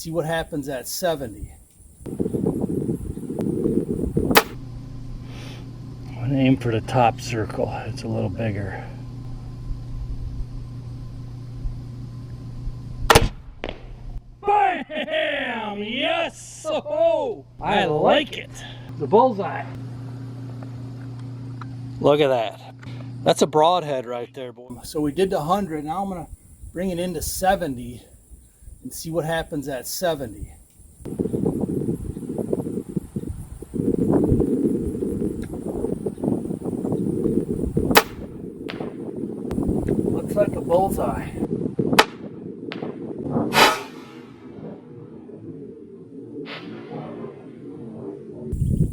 See what happens at 70. I'm gonna aim for the top circle. It's a little bigger. Bam! Yes! Oh, I like it. The bullseye. Look at that. That's a broadhead right there, boy. So we did the 100. Now I'm gonna bring it into 70 and see what happens at 70. Looks like a bullseye.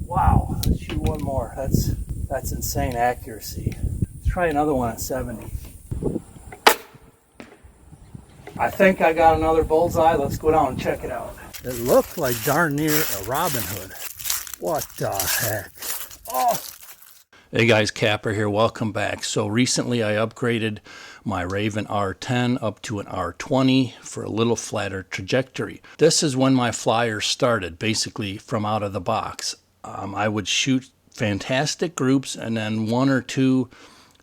Wow, let's shoot one more. That's insane accuracy. Let's try another one at 70. I think I got another bullseye. Let's go down and check it out. It looked like darn near a Robin Hood. What the heck? Oh! Hey guys, Capper here. Welcome back. So recently I upgraded my Ravin R10 up to an R20 for a little flatter trajectory. This is when my flyers started, basically from out of the box. I would shoot fantastic groups, and then one or two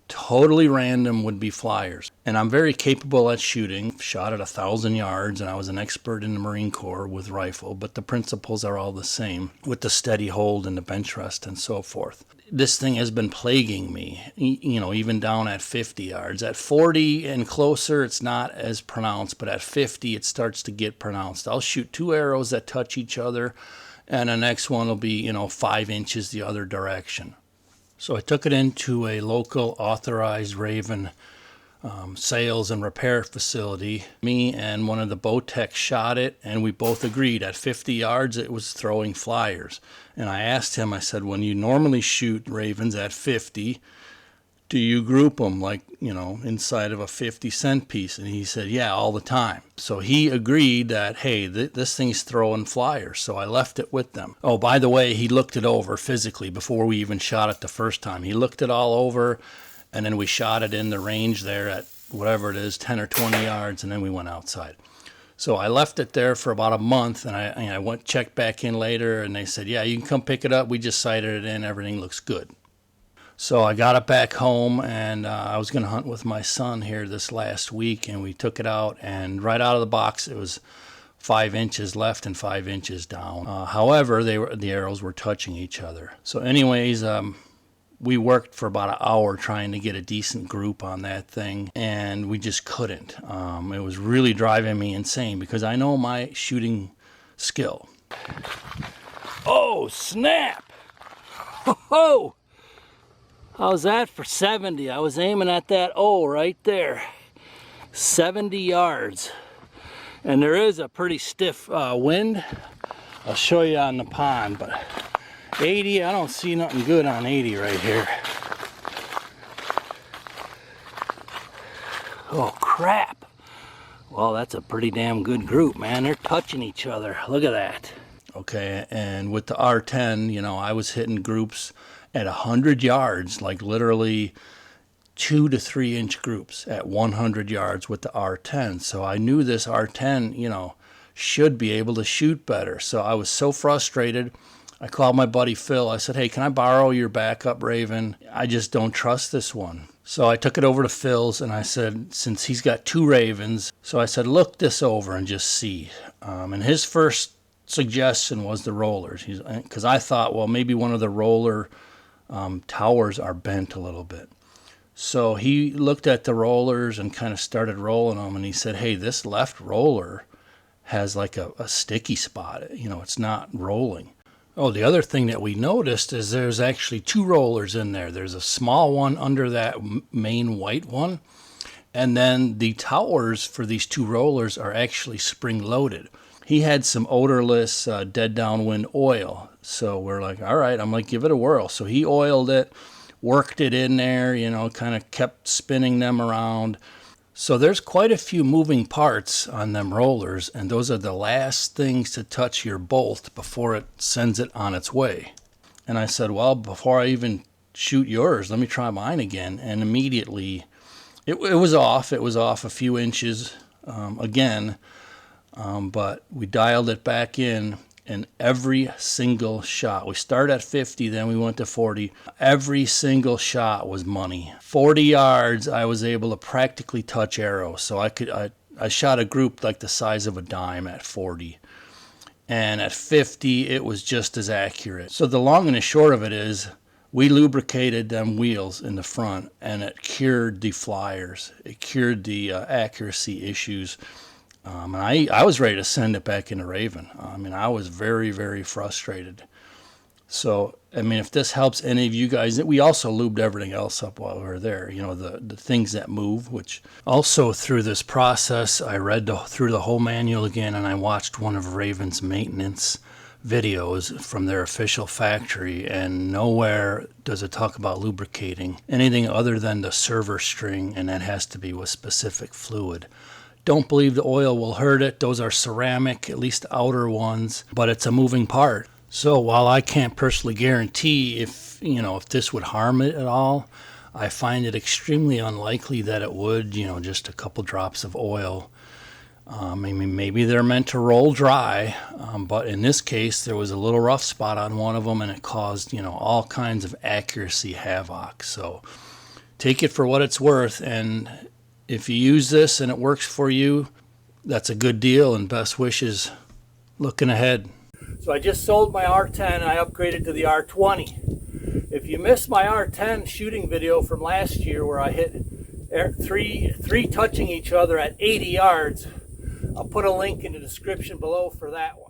totally random would be flyers. And I'm very capable at shooting. Shot at 1,000 yards, and I was an expert in the Marine Corps with rifle, but the principles are all the same with the steady hold and the bench rest and so forth. This thing has been plaguing me, you know, even down at 50 yards. At 40 and closer, it's not as pronounced, but at 50, it starts to get pronounced. I'll shoot two arrows that touch each other, and the next one will be, 5 inches the other direction. So I took it into a local authorized Ravin sales and repair facility. Me and one of the bow techs shot it, and we both agreed at 50 yards it was throwing flyers. And I asked him, I said, when you normally shoot ravens at 50, do you group them like, inside of a 50-cent piece? And he said, yeah, all the time. So he agreed that, hey, this thing's throwing flyers. So I left it with them. Oh, by the way, he looked it over physically before we even shot it the first time. He looked it all over, and then we shot it in the range there at whatever it is, 10 or 20 yards, and then we went outside. So I left it there for about a month, and I went checked back in later, and they said, yeah, you can come pick it up. We just sighted it in. Everything looks good. So I got it back home, and I was going to hunt with my son here this last week, and we took it out, and right out of the box it was 5 inches left and 5 inches down. However, the arrows were touching each other. So anyways, we worked for about an hour trying to get a decent group on that thing, and we just couldn't. It was really driving me insane because I know my shooting skill. Oh, snap! Ho-ho! How's that for 70? I was aiming at that O right there. 70 yards. And there is a pretty stiff wind. I'll show you on the pond, but 80, I don't see nothing good on 80 right here. Oh, crap. Well, that's a pretty damn good group, man. They're touching each other. Look at that. Okay, and with the R10, I was hitting groups at 100 yards, like literally 2 to 3 inch groups at 100 yards with the R10. So I knew this R10, should be able to shoot better. So I was so frustrated. I called my buddy Phil. I said, hey, can I borrow your backup Ravin? I just don't trust this one. So I took it over to Phil's, and I said, since he's got 2 Ravins, so I said, look this over and just see. And his first suggestion was the rollers, because I thought, well, maybe one of the roller towers are bent a little bit. So he looked at the rollers and kind of started rolling them, and he said, hey, this left roller has like a sticky spot. It's not rolling. Oh, the other thing that we noticed is there's actually 2 rollers in there. There's a small one under that main white one, and then the towers for these 2 rollers are actually spring-loaded. He had some odorless dead downwind oil. So we're like, all right, I'm like, give it a whirl. So he oiled it, worked it in there, kind of kept spinning them around. So there's quite a few moving parts on them rollers, and those are the last things to touch your bolt before it sends it on its way. And I said, well, before I even shoot yours, let me try mine again. And immediately it was off. It was off a few inches again. but we dialed it back in, and every single shot, we started at 50, then we went to 40. Every single shot was money. 40 yards, I was able to practically touch arrows. So I shot a group like the size of a dime at 40. And at 50, it was just as accurate. So the long and the short of it is, we lubricated them wheels in the front, and it cured the flyers. It cured the accuracy issues. And I was ready to send it back into Ravin. I mean, I was very, very frustrated. So, I mean, if this helps any of you guys, we also lubed everything else up while we were there. You know, the things that move, which also through this process, I read through the whole manual again, and I watched one of Ravin's maintenance videos from their official factory, and nowhere does it talk about lubricating anything other than the server string, and that has to be with specific fluid. Don't believe the oil will hurt it. Those are ceramic, at least outer ones, but it's a moving part. So while I can't personally guarantee if this would harm it at all, I find it extremely unlikely that it would. Just a couple drops of oil. Maybe they're meant to roll dry, but in this case, there was a little rough spot on one of them, and it caused, all kinds of accuracy havoc. So take it for what it's worth, and if you use this and it works for you, that's a good deal, and best wishes looking ahead. So I just sold my R10 and I upgraded to the R20. If you missed my R10 shooting video from last year where I hit three touching each other at 80 yards, I'll put a link in the description below for that one.